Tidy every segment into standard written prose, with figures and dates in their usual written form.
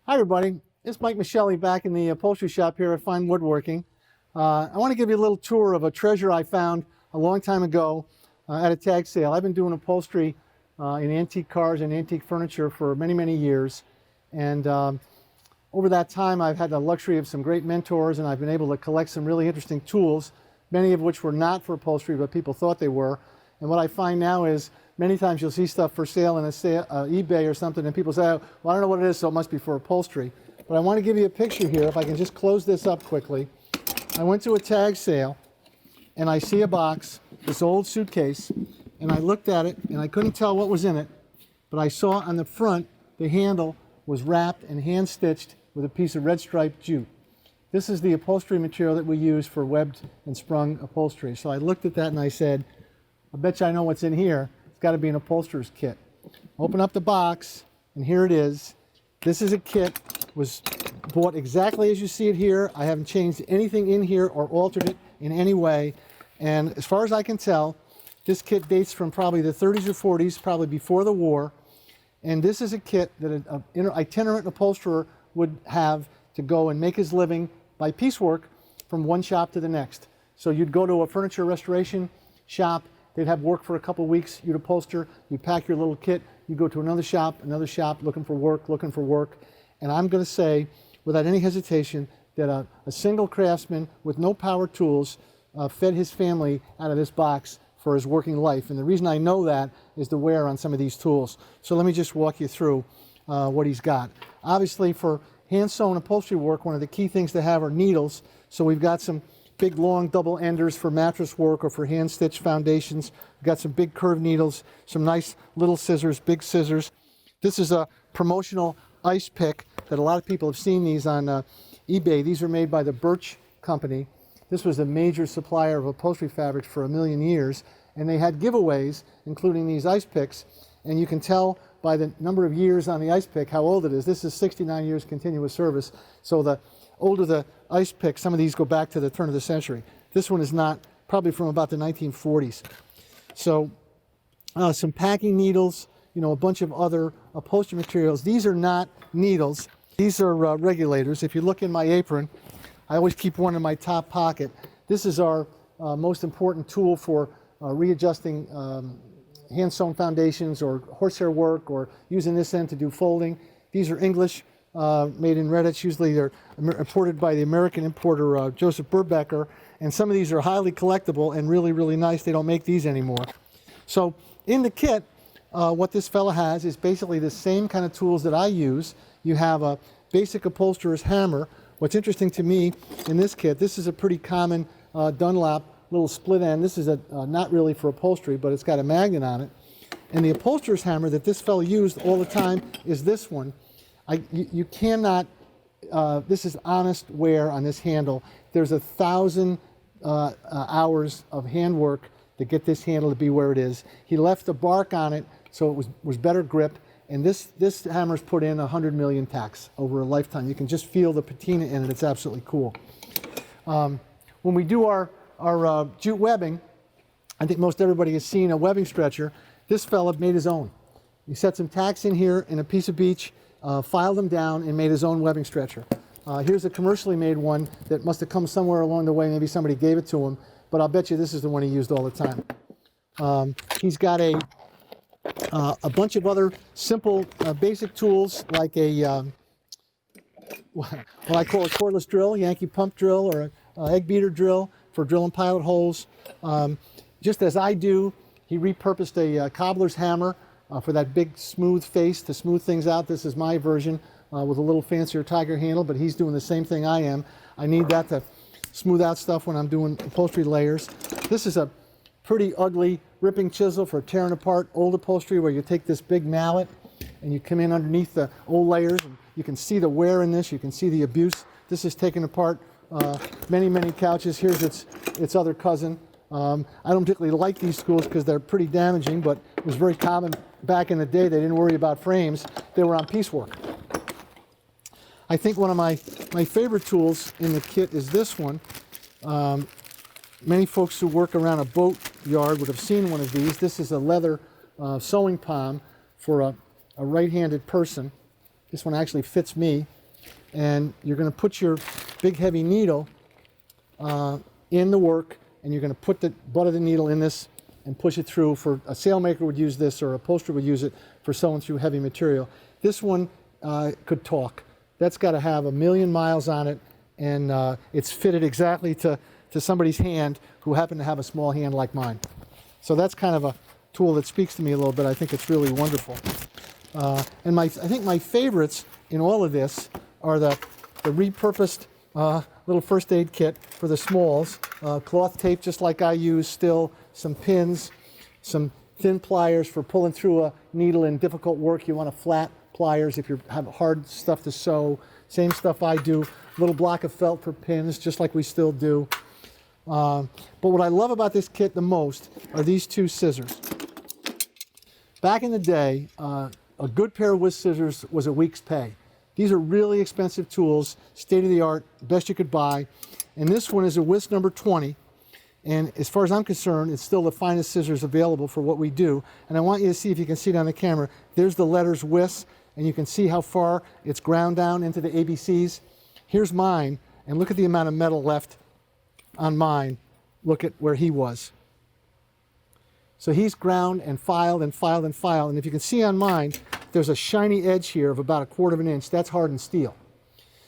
Hi everybody, it's Mike Mascelli back in the upholstery shop here at Fine Woodworking. I want to give you a little tour of a treasure I found a long time ago at a tag sale. I've been doing upholstery in antique cars and antique furniture for many, many years. And over that time I've had the luxury of some great mentors, and I've been able to collect some really interesting tools, many of which were not for upholstery but people thought they were. And what I find now is many times you'll see stuff for sale on eBay or something, and people say, oh, well, I don't know what it is, so it must be for upholstery. But I want to give you a picture here. If I can just close this up quickly. I went to a tag sale, and I see a box, this old suitcase, and I looked at it, and I couldn't tell what was in it, but I saw on the front the handle was wrapped and hand-stitched with a piece of red striped jute. This is the upholstery material that we use for webbed and sprung upholstery. So I looked at that and I said, I bet you I know what's in here. It's got to be an upholsterer's kit. Open up the box, and here it is. This is a kit, was bought exactly as you see it here. I haven't changed anything in here or altered it in any way. And as far as I can tell, this kit dates from probably the 30s or 40s, probably before the war. And this is a kit that an itinerant upholsterer would have to go and make his living by piecework from one shop to the next. So you'd go to a furniture restoration shop, they'd have work for a couple weeks, you'd upholster, you'd pack your little kit, you go to another shop, looking for work. And I'm going to say, without any hesitation, that a single craftsman with no power tools fed his family out of this box for his working life. And the reason I know that is the wear on some of these tools. So let me just walk you through what he's got. Obviously, for hand-sewn upholstery work, one of the key things to have are needles. So we've got some big long double enders for mattress work or for hand-stitched foundations. We've got some big curved needles, some nice little scissors, big scissors. This is a promotional ice pick that a lot of people have seen these on eBay. These are made by the Birch Company. This was a major supplier of upholstery fabrics for a million years, and they had giveaways, including these ice picks, and you can tell by the number of years on the ice pick how old it is. This is 69 years continuous service, so the older the ice pick, some of these go back to the turn of the century. This one is not, probably from about the 1940s. So some packing needles, a bunch of other upholstery materials. These are not needles. These are regulators. If you look in my apron, I always keep one in my top pocket. This is our most important tool for readjusting hand-sewn foundations or horsehair work, or using this end to do folding. These are English, made in Redditch. Usually they're imported by the American importer Joseph Burbecker, and some of these are highly collectible and really, really nice. They don't make these anymore. So in the kit, what this fella has is basically the same kind of tools that I use. You have a basic upholsterer's hammer. What's interesting to me in this kit, this is a pretty common Dunlop little split end. This is not really for upholstery, but it's got a magnet on it. And the upholsterer's hammer that this fellow used all the time is this one. You cannot, this is honest wear on this handle. There's 1,000 hours of handwork to get this handle to be where it is. He left the bark on it so it was better grip. And this hammer's put in 100 million tacks over a lifetime. You can just feel the patina in it. It's absolutely cool. When we do our jute webbing, I think most everybody has seen a webbing stretcher. This fella made his own. He set some tacks in here in a piece of beech, filed them down, and made his own webbing stretcher. Here's a commercially made one that must have come somewhere along the way. Maybe somebody gave it to him, but I'll bet you this is the one he used all the time. He's got a bunch of other simple basic tools, like what I call a cordless drill, Yankee pump drill, or an egg beater drill for drilling pilot holes. Just as I do, he repurposed a cobbler's hammer for that big smooth face to smooth things out. This is my version with a little fancier tiger handle, but he's doing the same thing I am. I need that to smooth out stuff when I'm doing upholstery layers. This is a pretty ugly ripping chisel for tearing apart old upholstery, where you take this big mallet and you come in underneath the old layers, and you can see the wear in this, you can see the abuse. This is taken apart many, many couches. Here's its other cousin. I don't particularly like these tools because they're pretty damaging, but it was very common back in the day. They didn't worry about frames. They were on piecework. I think one of my favorite tools in the kit is this one. Many folks who work around a boat yard would have seen one of these. This is a leather sewing palm for a right-handed person. This one actually fits me. and you're going to put your big heavy needle in the work, and you're going to put the butt of the needle in this and push it through. For a sailmaker would use this, or a upholsterer would use it for sewing through heavy material. This one could talk. That's got to have 1,000,000 miles on it, and it's fitted exactly to somebody's hand who happened to have a small hand like mine. So that's kind of a tool that speaks to me a little bit. I think it's really wonderful. And I think my favorites in all of this are the repurposed little first aid kit for the smalls, cloth tape just like I use still, some pins, some thin pliers for pulling through a needle in difficult work. You want a flat pliers if you have hard stuff to sew. Same stuff I do. Little block of felt for pins, just like we still do. But what I love about this kit the most are these two scissors. Back in the day, a good pair of whisk scissors was a week's pay. These are really expensive tools, state-of-the-art, best you could buy. And this one is a whisk number 20. And as far as I'm concerned, it's still the finest scissors available for what we do. And I want you to see, if you can see it on the camera, there's the letters whisk, and you can see how far it's ground down into the ABCs. Here's mine, and look at the amount of metal left on mine. Look at where he was. So he's ground and filed and filed and filed. And if you can see on mine, there's a shiny edge here of about 1/4 of an inch. That's hardened steel.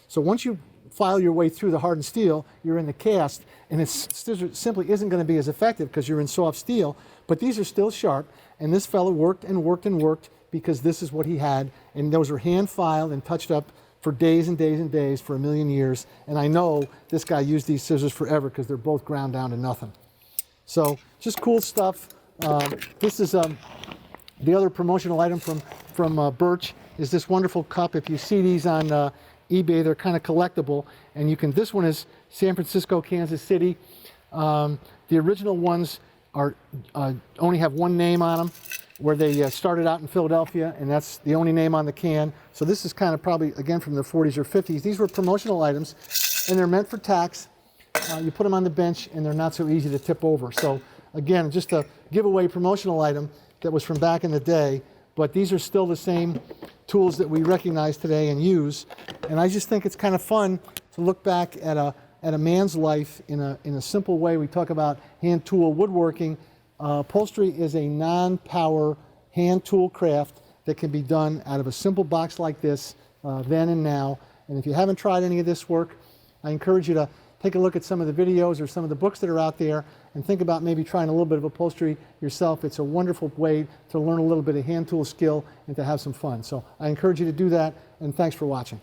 So once you file your way through the hardened steel, you're in the cast, and it simply isn't going to be as effective because you're in soft steel. But these are still sharp, and this fellow worked and worked and worked because this is what he had, and those are hand filed and touched up for days and days and days for 1,000,000 years. And I know this guy used these scissors forever because they're both ground down to nothing. So just cool stuff. This is the other promotional item from Birch is this wonderful cup. If you see these on eBay, they're kind of collectible, and you can. This one is San Francisco, Kansas City. The original ones are only have one name on them, where they started out in Philadelphia, and that's the only name on the can. So this is kind of probably again from the 40s or 50s. These were promotional items, and they're meant for tax. You put them on the bench, and they're not so easy to tip over. So again, just a giveaway promotional item that was from back in the day, but these are still the same tools that we recognize today and use. And I just think it's kind of fun to look back at a man's life in a simple way. We talk about hand tool woodworking. Upholstery is a non-power hand tool craft that can be done out of a simple box like this, then and now. And if you haven't tried any of this work, I encourage you to take a look at some of the videos or some of the books that are out there and think about maybe trying a little bit of upholstery yourself. It's a wonderful way to learn a little bit of hand tool skill and to have some fun. So I encourage you to do that, and thanks for watching.